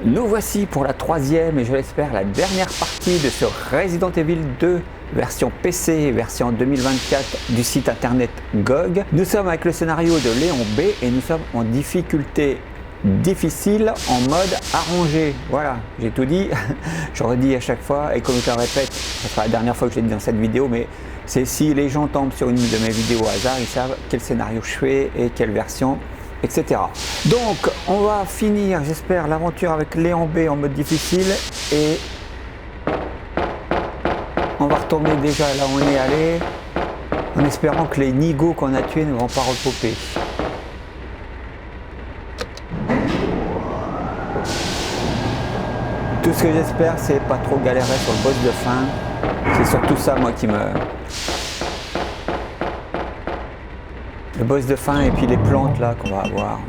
Nous voici pour la troisième et je l'espère la dernière partie de ce Resident Evil 2 version PC, version 2024 du site internet GOG. Nous sommes avec le scénario de Léon B et nous sommes en difficulté difficile en mode arrangé. Voilà, j'ai tout dit. Je redis à chaque fois et comme je le répète, ce sera la dernière fois que je l'ai dit dans cette vidéo, mais c'est si les gens tombent sur une de mes vidéos au hasard, ils savent quel scénario je fais et quelle version, etc. Donc on va finir, j'espère, l'aventure avec Léon B en mode difficile et on va retourner déjà là où on est allé en espérant que les nigauds qu'on a tués ne vont pas repopper. Tout ce que j'espère, c'est pas trop galérer sur le boss de fin. C'est surtout ça, moi, qui me... Le boss de fin et puis les plantes, là, qu'on va avoir.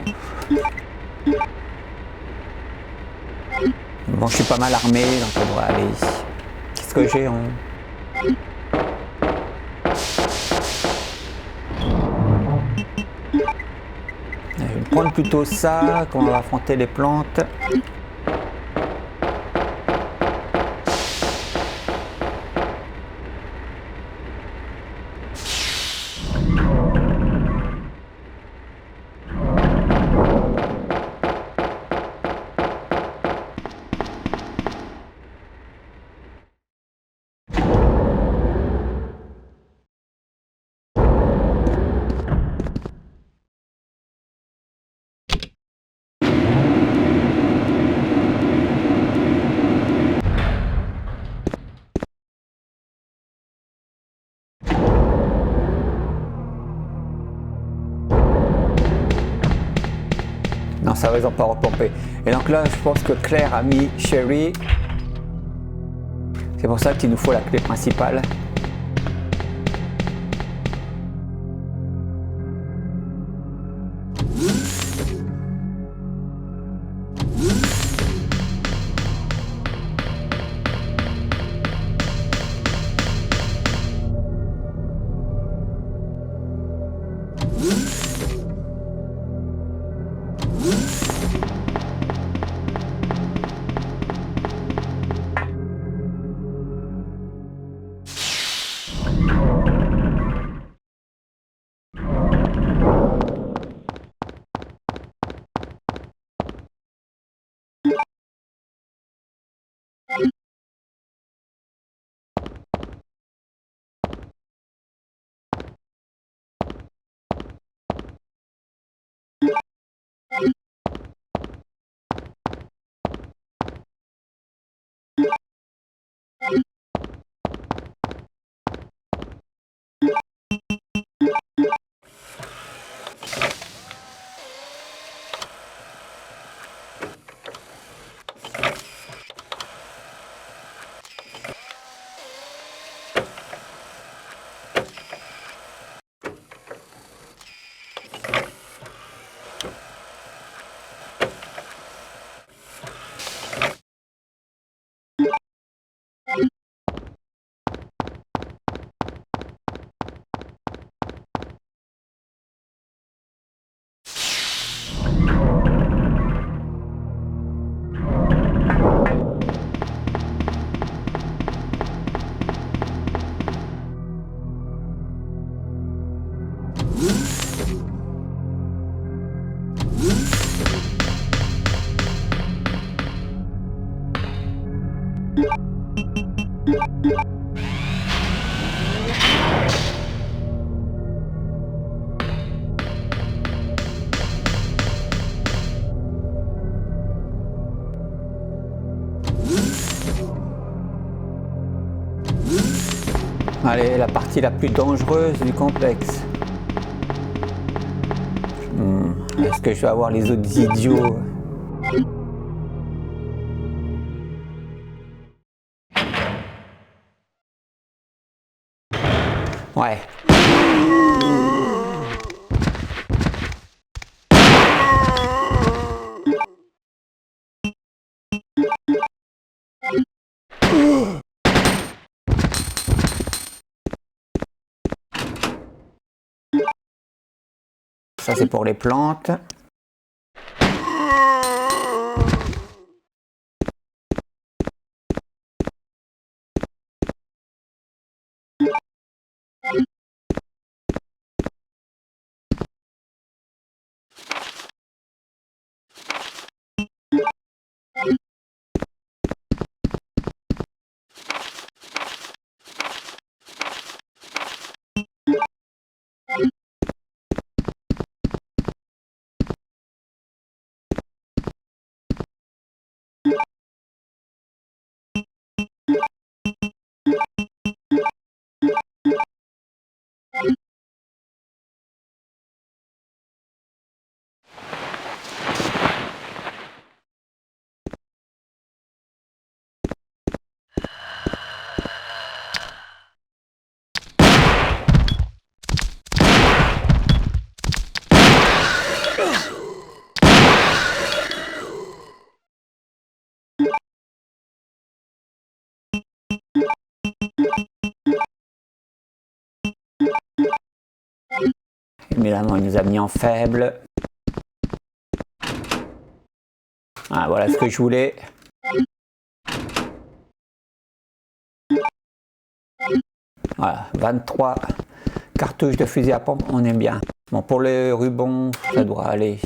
Bon, je suis pas mal armé, donc ça devrait aller. Qu'est-ce que j'ai Je vais prendre plutôt ça, quand on va affronter les plantes. Non, ça va, ils n'ont pas repompé. Et donc là, je pense que Claire a mis Sherry. C'est pour ça qu'il nous faut la clé principale. Allez, la partie la plus dangereuse du complexe. Est-ce que je vais avoir les autres idiots? Ouais. Ça c'est pour les plantes. Évidemment, il nous a mis en faible. Ah, voilà ce que je voulais. Voilà, 23 cartouches de fusil à pompe, on est bien. Bon, pour les rubans, ça doit aller.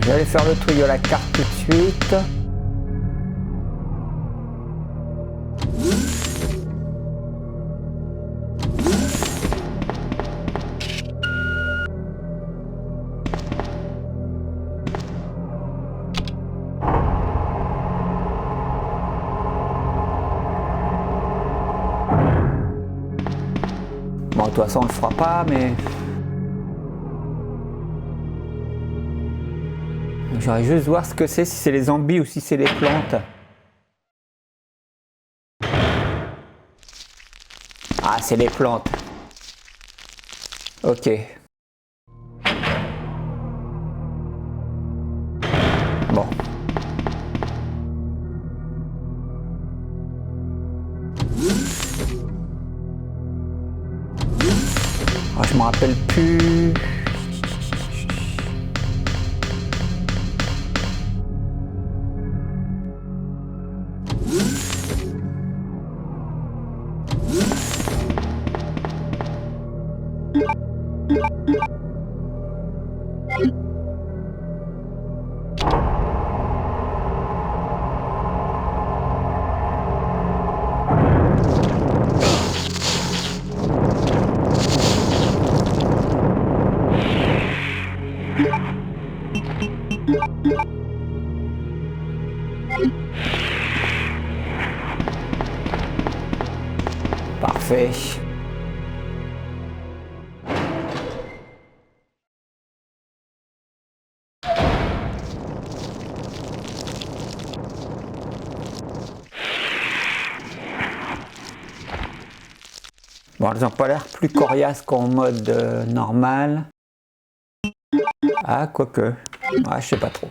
Je vais aller faire le truc de la carte tout de suite. Bon, de toute façon, on le fera pas, mais... J'aurais juste voir ce que c'est, si c'est les zombies ou si c'est les plantes. Ah, c'est les plantes. Ok. Bon. Ah, je me rappelle plus. Parfait. Bon, elles n'ont pas l'air plus coriaces qu'en mode normal. Ah, quoique. Ouais, je sais pas trop.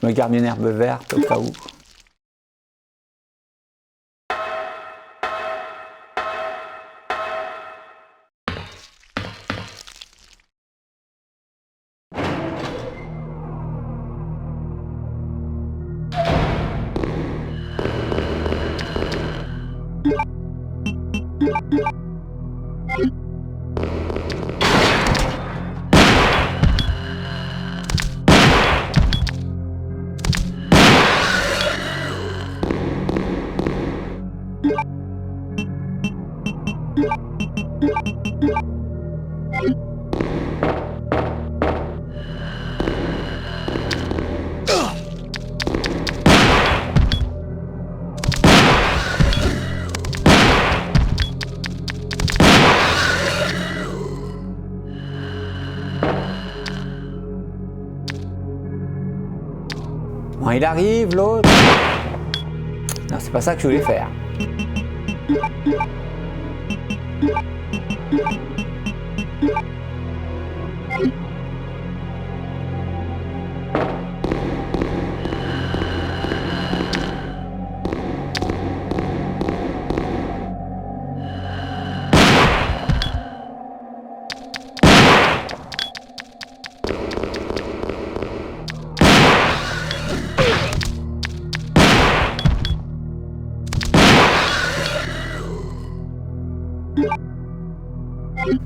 Je me garde une herbe verte au cas où. Bon, il arrive, l'autre. Non, c'est pas ça que je voulais faire.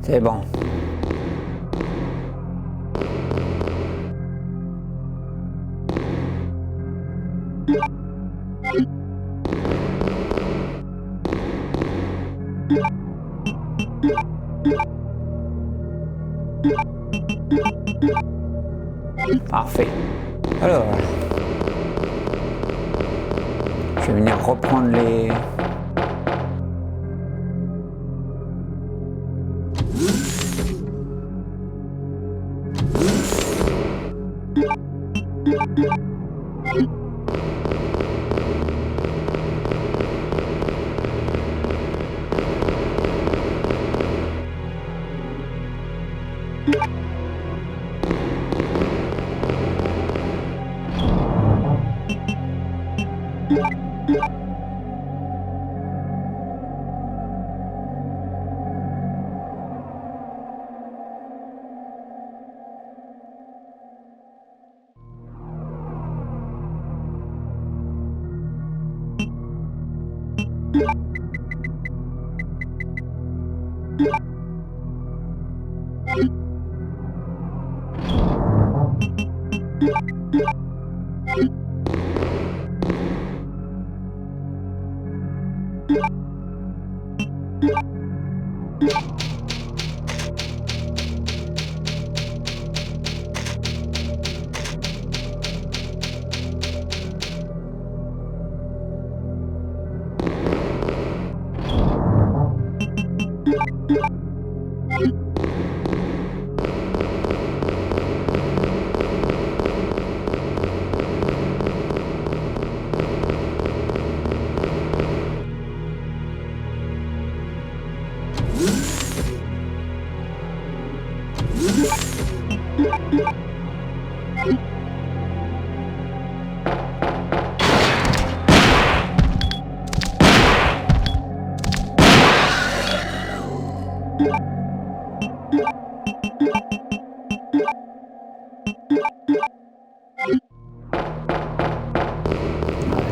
C'est bon. Parfait. Alors, je vais venir reprendre les...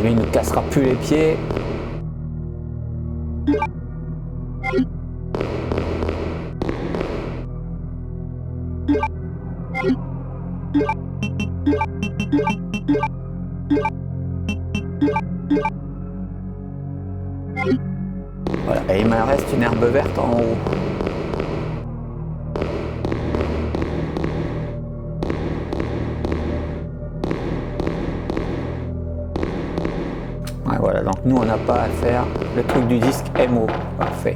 Lui, il ne cassera plus les pieds. Voilà, et il me reste une herbe verte en haut. Ouais, voilà, donc nous on n'a pas à faire le truc du disque MO. Parfait.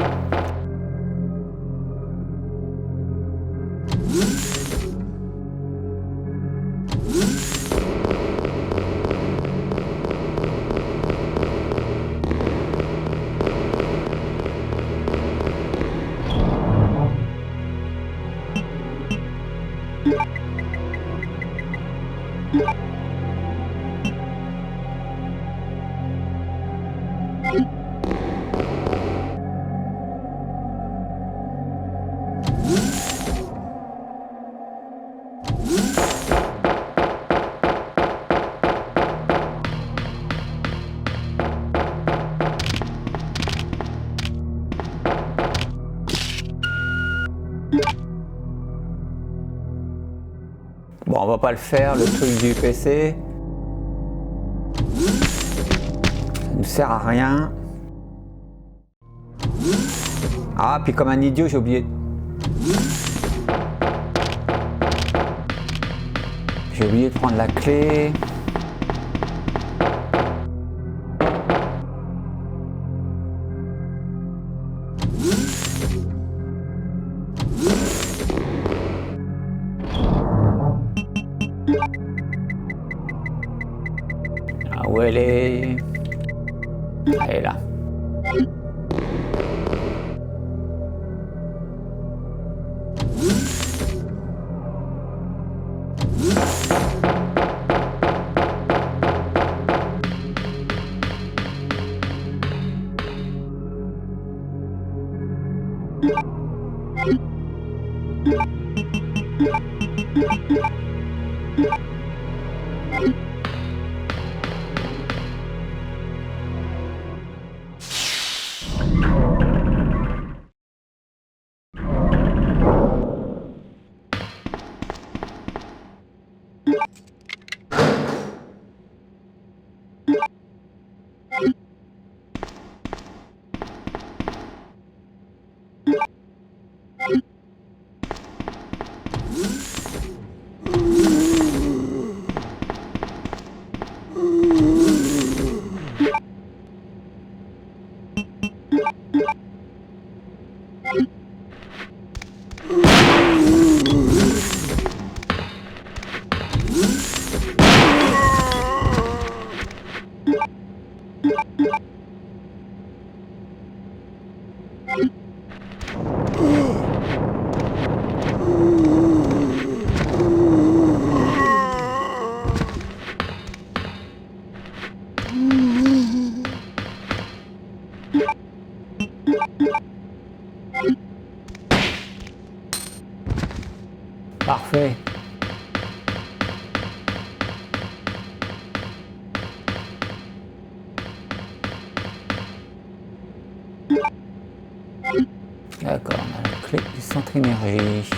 Bon, on va pas le faire, le truc du PC. Ça ne sert à rien. Ah, puis comme un idiot, j'ai oublié. J'ai oublié de prendre la clé. Ah, où elle est? Elle est là. Parfait. D'accord, on a la clé du centre énergie.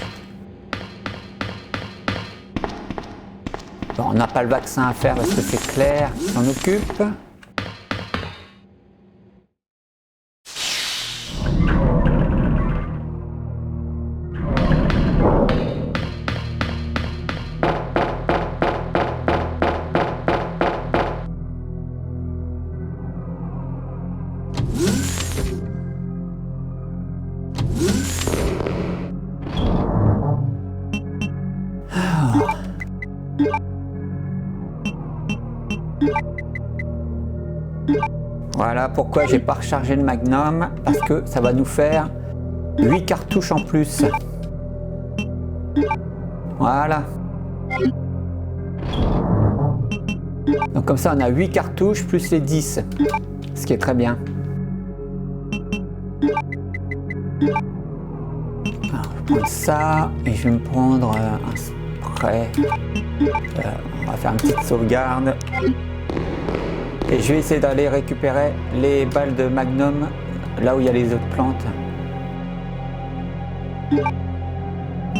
Bon, on n'a pas le vaccin à faire parce que c'est Claire qui s'en occupe. Voilà pourquoi j'ai pas rechargé le Magnum, parce que ça va nous faire 8 cartouches en plus. Voilà. Donc comme ça on a 8 cartouches plus les 10, ce qui est très bien. Alors, je vais prendre ça et je vais me prendre un spray. On va faire une petite sauvegarde. Et je vais essayer d'aller récupérer les balles de Magnum là où il y a les autres plantes.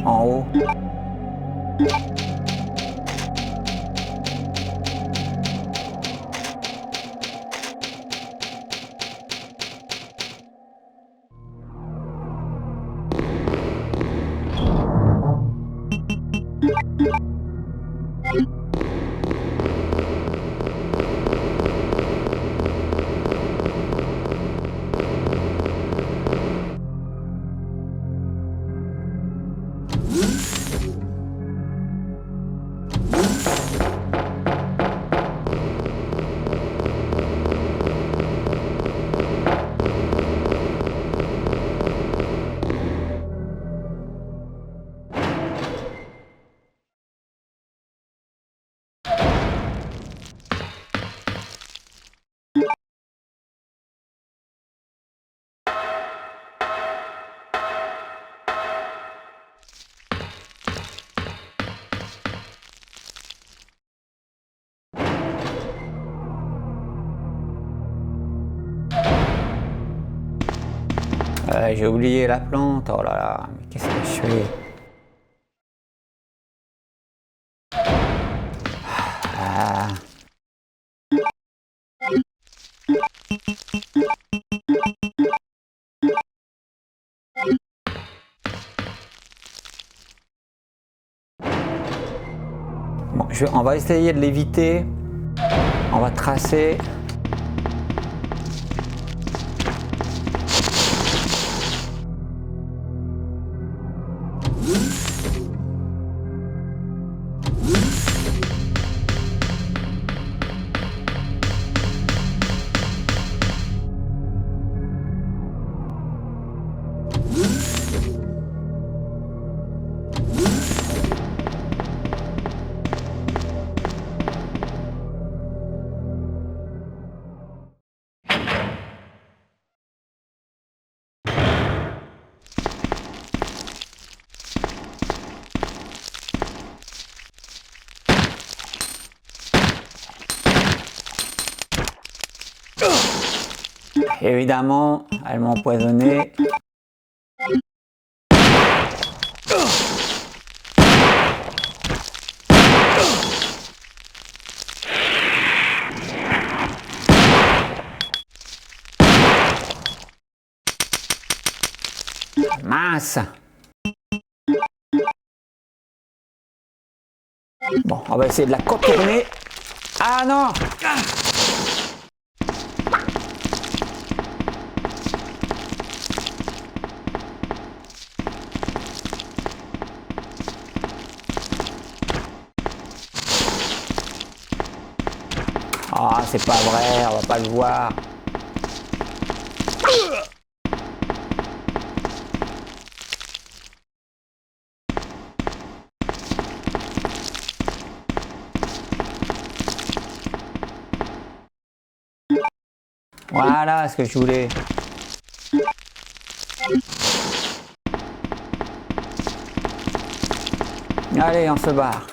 En haut. J'ai oublié la plante, oh là là, mais qu'est-ce que je fais? Ah. Bon, on va essayer de l'éviter. On va tracer. Évidemment, elles m'ont empoisonné. Mince! Bon, on va essayer de la contourner. Ah non! Ah, c'est pas vrai, on va pas le voir. Voilà ce que je voulais. Allez, on se barre.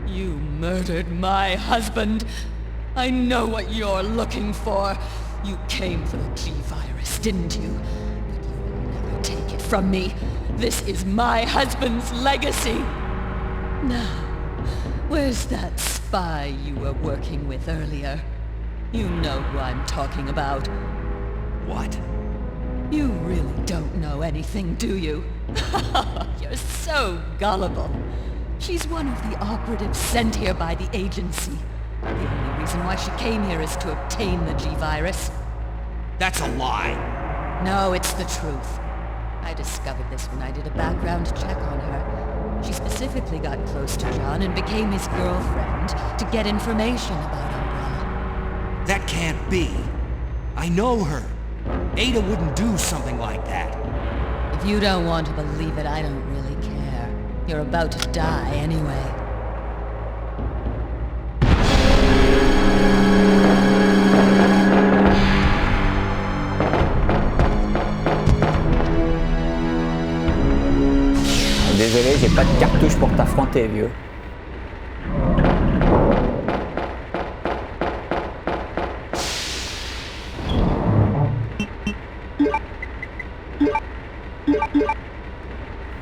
You murdered my husband. I know what you're looking for. You came for the G-Virus, didn't you? But you'll never take it from me. This is my husband's legacy. Now, where's that spy you were working with earlier? You know who I'm talking about. What? You really don't know anything, do you? You're so gullible. She's one of the operatives sent here by the agency. The only reason why she came here is to obtain the G-Virus. That's a lie. No, it's the truth. I discovered this when I did a background check on her. She specifically got close to John and became his girlfriend to get information about Umbrella. That can't be. I know her. Ada wouldn't do something like that. If you don't want to believe it, I don't really care. You're about to die anyway. Désolé, j'ai pas de cartouche pour t'affronter, vieux.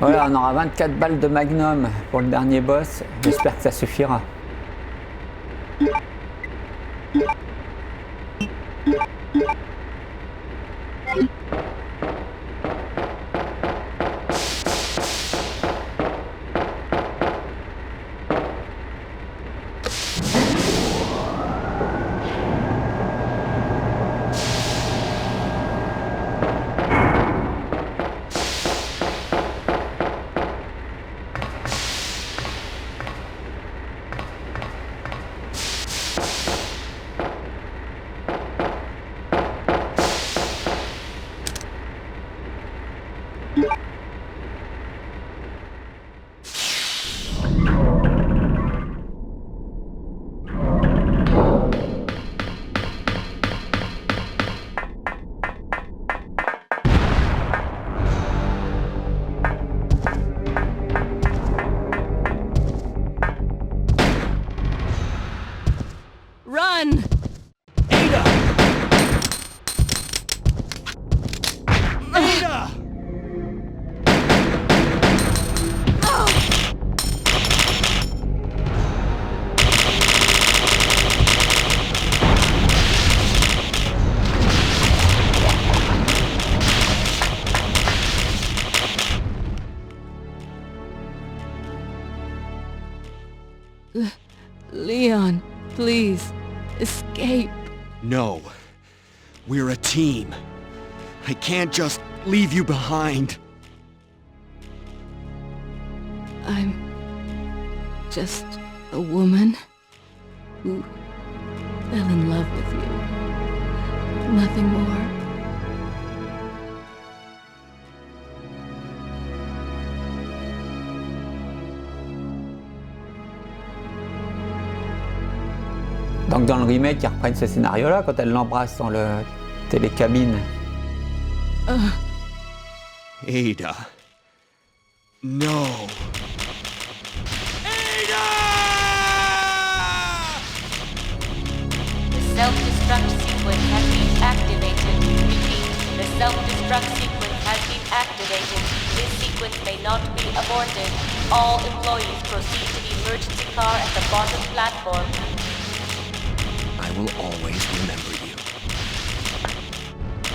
Voilà, on aura 24 balles de Magnum pour le dernier boss. J'espère que ça suffira. Run! Ada! Ada! Leon, please, escape. No. We're a team. I can't just leave you behind. I'm just a woman who fell in love with you. Nothing more. Donc dans le remake, ils reprennent ce scénario-là quand elle l'embrasse dans le télécabine. Ada. No. Ada! The self-destruct sequence has been activated. Repeat, the self-destruct sequence has been activated. This sequence may not be aborted. All employees proceed to the emergency car at the bottom platform. I will always remember you.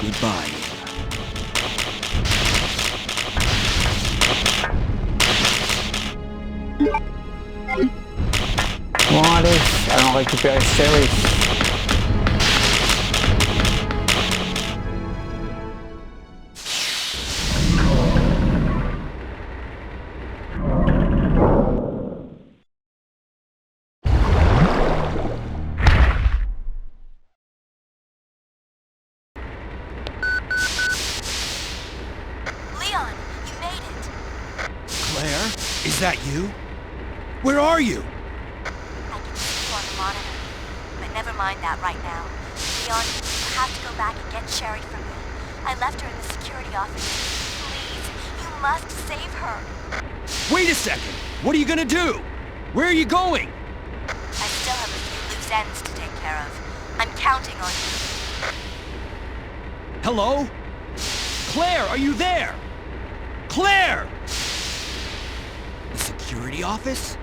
Goodbye, Ada. allez, allons récupérer Sherry. Leon, you made it. Claire? Is that you? Where are you? I can see you on the monitor. But never mind that right now. Leon, you have to go back and get Sherry from me. I left her in the security office. Please, you must save her. Wait a second! What are you gonna do? Where are you going? I still have a few loose ends to take care of. I'm counting on you. Hello? Claire, are you there? Claire! The security office?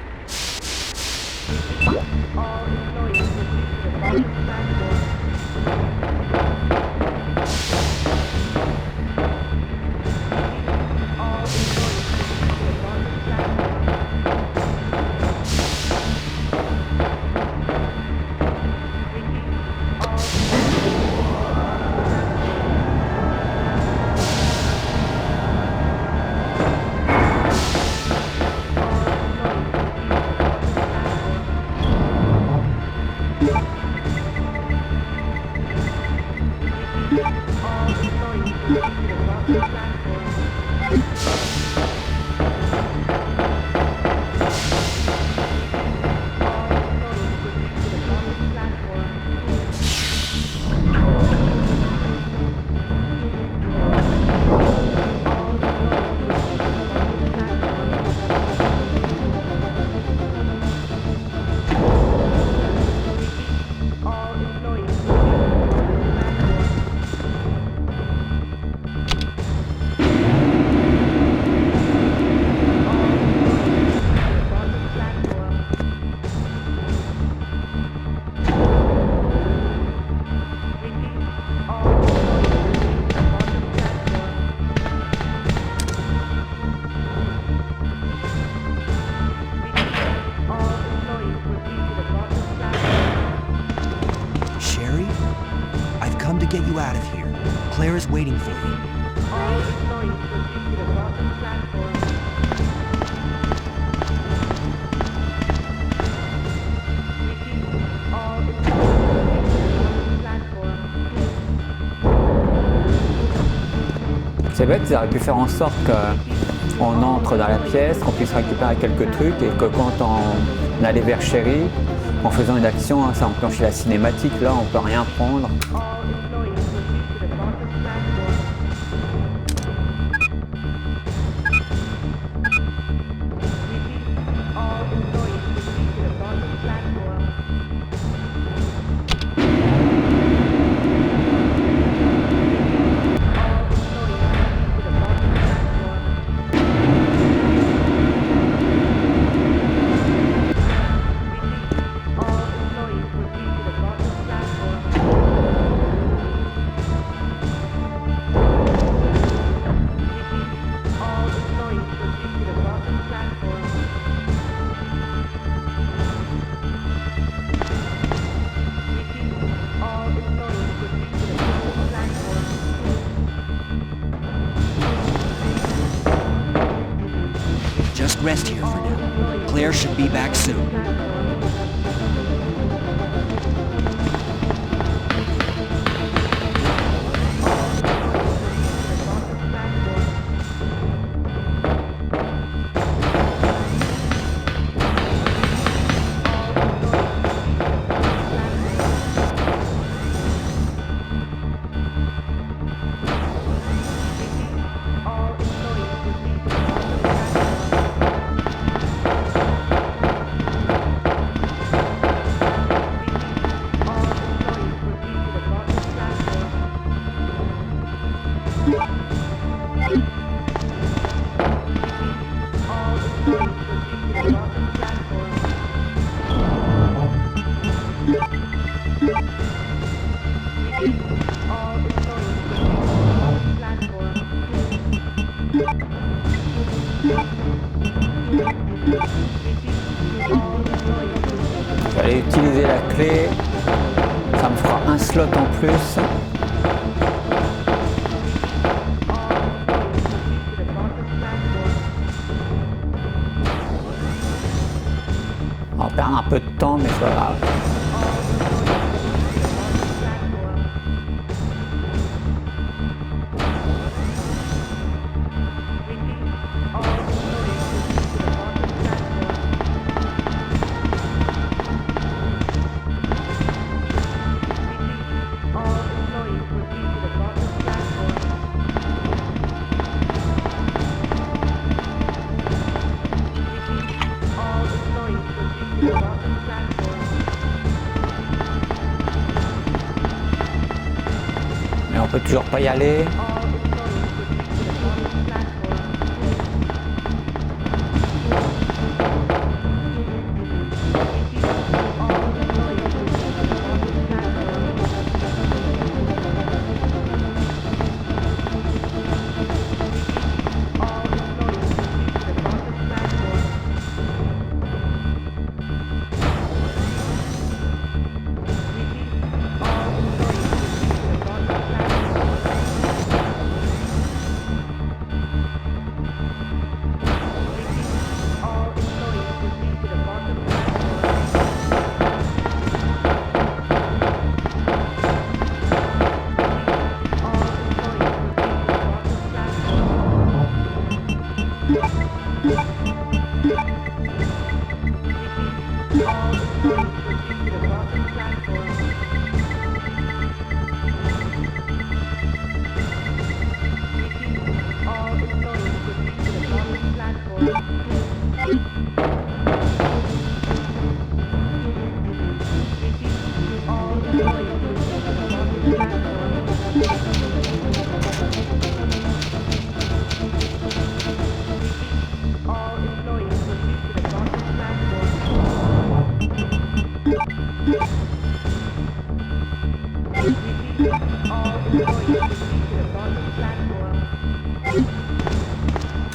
Get you out of here. Claire is waiting for you. C'est bête, ils auraient pu faire en sorte qu'on entre dans la pièce, qu'on puisse récupérer quelques trucs et que quand on allait vers Sherry, en faisant une action, ça enclenchait la cinématique. Là, on peut rien prendre. Just rest here for now. Claire should be back soon. clé. Ça me fera un slot en plus. On va perdre un peu de temps, mais c'est pas grave. Mais on peut toujours pas y aller.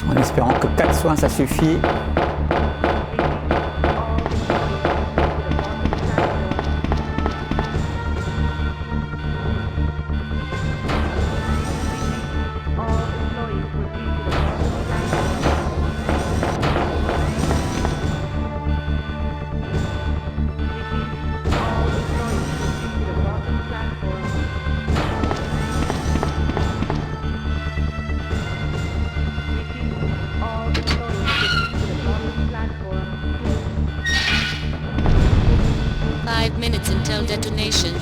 En espérant que 4 soins ça suffit. Until detonation.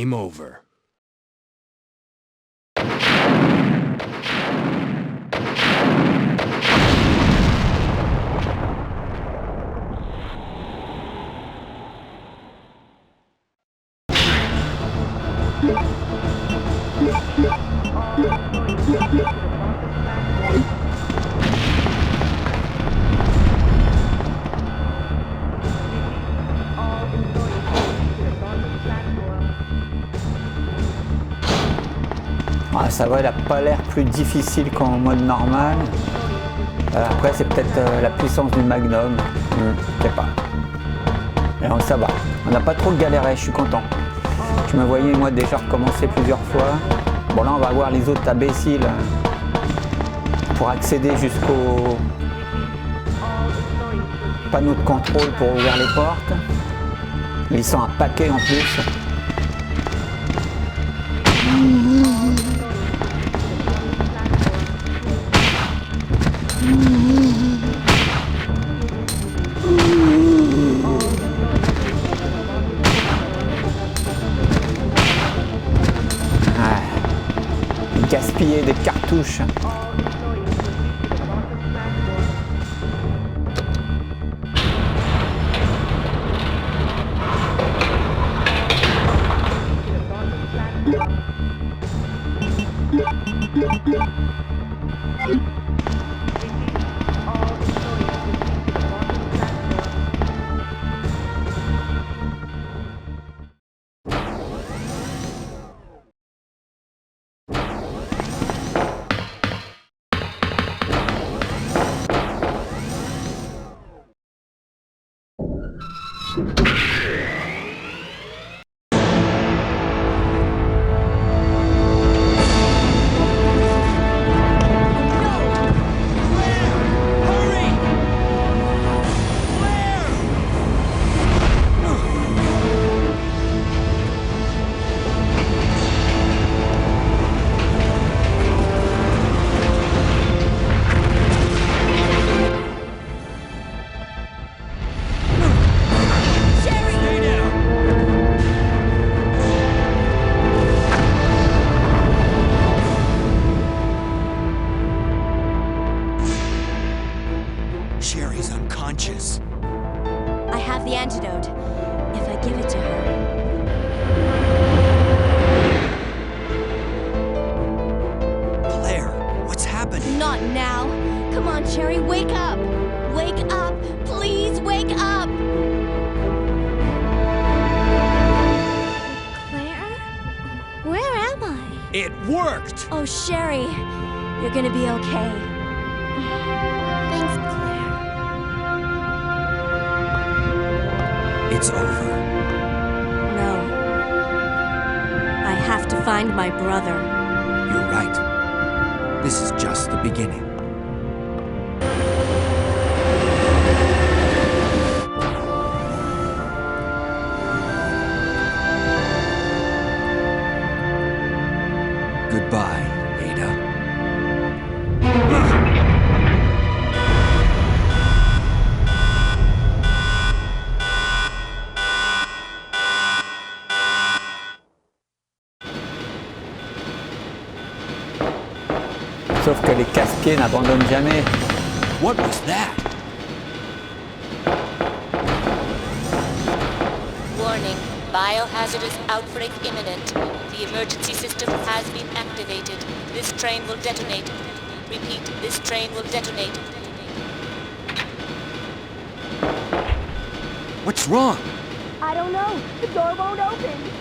game over. Ah, ça va, il n'a pas l'air plus difficile qu'en mode normal. Après, c'est peut-être la puissance du Magnum. Je sais pas. Et donc, ça va. On n'a pas trop galéré, je suis content. Je me voyais, moi, déjà recommencer plusieurs fois. Bon, là, on va voir les autres imbéciles pour accéder jusqu'au panneau de contrôle pour ouvrir les portes. Ils sont un paquet en plus. Gaspiller des cartouches. Sherry's unconscious. I have the antidote. If I give it to her. Claire, what's happening? Not now. Come on, Sherry, wake up. Wake up. Please wake up. Claire? Where am I? It worked! Oh, Sherry, you're gonna be okay. Thanks, Claire. It's over. No. I have to find my brother. You're right. This is just the beginning. Goodbye, Ada. Sauf que les casse-pieds n'abandonnent jamais. What was that? Warning. Biohazardous outbreak imminent. The emergency system has been activated. This train will detonate. Repeat, this train will detonate. What's wrong? I don't know. The door won't open.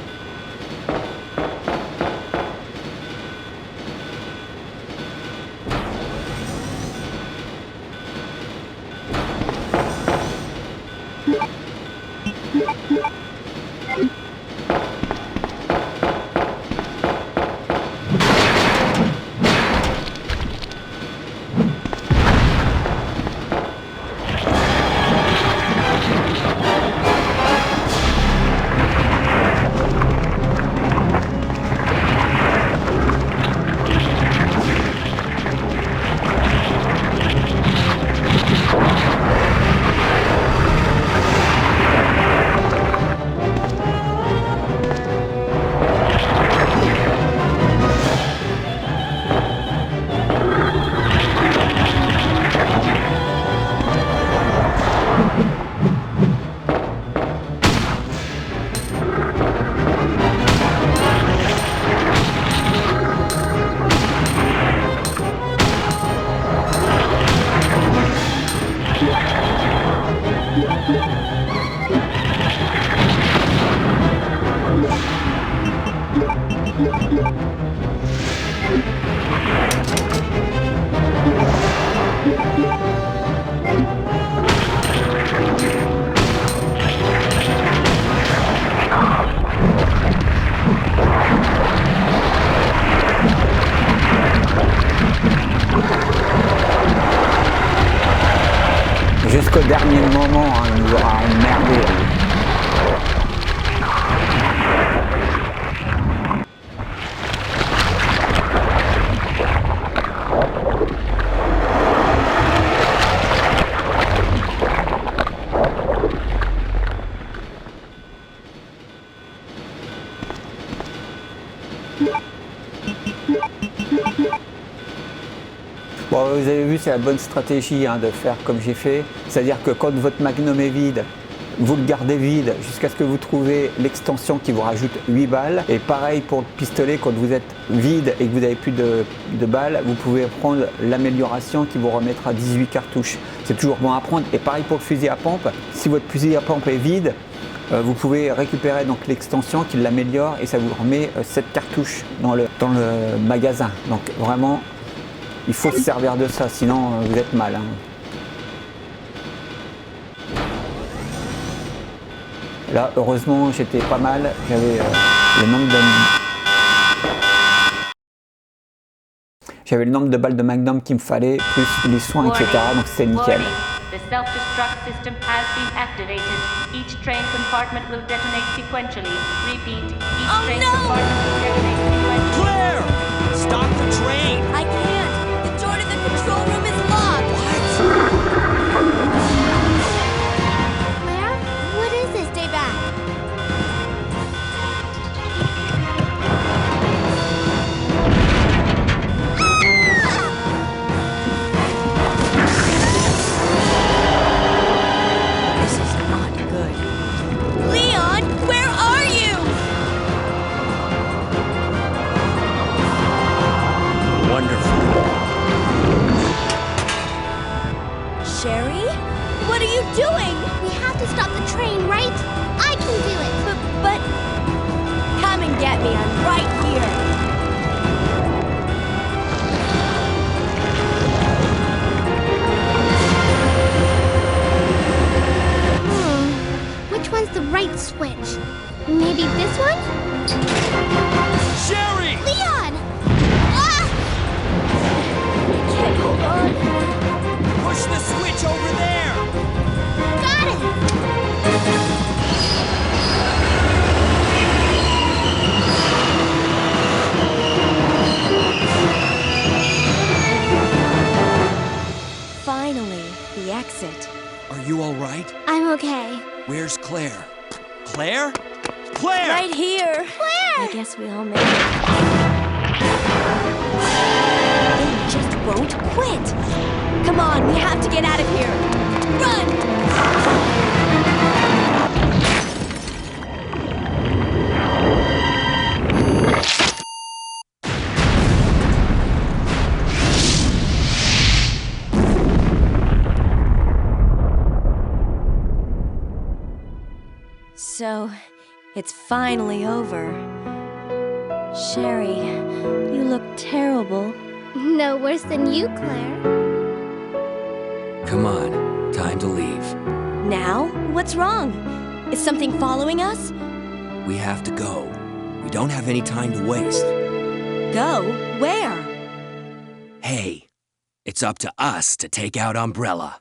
emmerdé. Bon, vous avez vu, c'est la bonne stratégie de faire comme j'ai fait. C'est-à-dire que quand votre magnum est vide, vous le gardez vide jusqu'à ce que vous trouviez l'extension qui vous rajoute 8 balles. Et pareil pour le pistolet, quand vous êtes vide et que vous n'avez plus de balles, vous pouvez prendre l'amélioration qui vous remettra 18 cartouches. C'est toujours bon à prendre. Et pareil pour le fusil à pompe. Si votre fusil à pompe est vide, vous pouvez récupérer donc l'extension qui l'améliore et ça vous remet 7 cartouches dans le magasin. Donc vraiment, il faut se servir de ça, sinon vous êtes mal. Là, heureusement, j'étais pas mal. J'avais le nombre de balles de Magnum qu'il me fallait, plus les soins, etc. Donc c'était nickel. The self-destruct system has been activated. Each train compartment will detonate sequentially. Repeat, each train compartment will detonate sequentially. Claire! Stop the train! I can't. The door to the control room is locked. Claire? What is this? Stay back. This is not good. Leon, where are you? Wonderful. Sherry? What are you doing? We have to stop the train, right? I can do it. But come and get me. I'm right here. Which one's the right switch? Maybe this one? Sherry! Leon! Ah! I can't hold on. Push the switch over there! Got it! Finally, the exit. Are you all right? I'm okay. Where's Claire? Claire? Claire! Right here. Claire! I guess we all made it. They just won't quit. Come on, we have to get out of here. Run! So, it's finally over. Sherry, you look terrible. No worse than you, Claire. Come on, time to leave. Now? What's wrong? Is something following us? We have to go. We don't have any time to waste. Go? Where? Hey, it's up to us to take out Umbrella.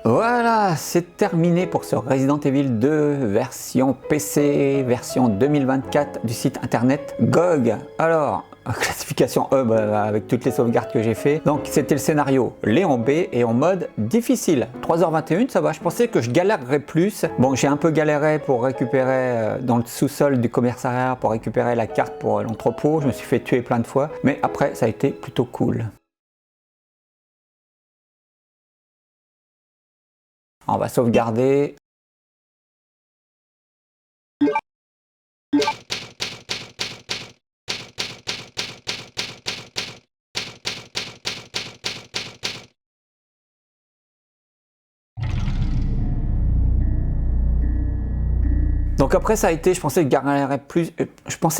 Voilà, c'est terminé pour ce Resident Evil 2 version PC, version 2024 du site internet GOG. Alors, classification E avec toutes les sauvegardes que j'ai fait. Donc c'était le scénario Léon B et en mode difficile. 3h21, ça va, je pensais que je galérerais plus. Bon, j'ai un peu galéré pour récupérer dans le sous-sol du commissariat, pour récupérer la carte pour l'entrepôt. Je me suis fait tuer plein de fois, mais après ça a été plutôt cool. On va sauvegarder. Donc après ça a été, je pensais que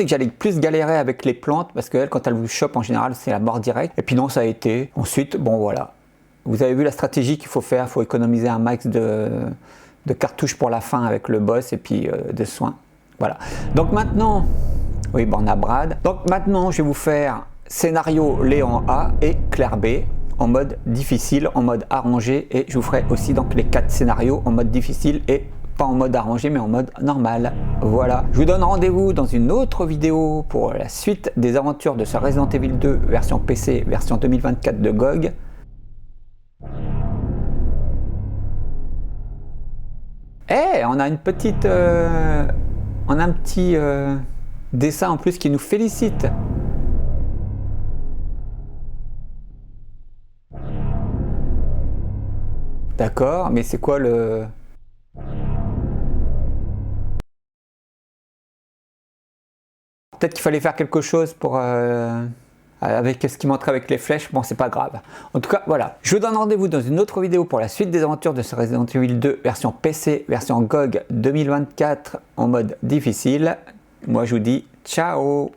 j'allais plus galérer avec les plantes parce qu'elle, quand elle vous chope en général, c'est la mort directe. Et puis non, ça a été. Ensuite, bon voilà. Vous avez vu la stratégie qu'il faut faire, il faut économiser un max de cartouches pour la fin avec le boss et puis de soins. Voilà. Donc maintenant, oui, bon, on a Brad. Donc maintenant, je vais vous faire scénario Léon A et Claire B en mode difficile, en mode arrangé, et je vous ferai aussi donc les 4 scénarios en mode difficile et pas en mode arrangé mais en mode normal. Voilà, je vous donne rendez-vous dans une autre vidéo pour la suite des aventures de ce Resident Evil 2 version PC, version 2024 de GOG. Eh, on a une petite on a un petit dessin en plus qui nous félicite. D'accord, mais c'est quoi le... Peut-être qu'il fallait faire quelque chose pour avec ce qui montrait avec les flèches. Bon, c'est pas grave. En tout cas, voilà. Je vous donne rendez-vous dans une autre vidéo pour la suite des aventures de ce Resident Evil 2 version PC, version GOG 2024 en mode difficile. Moi, je vous dis ciao.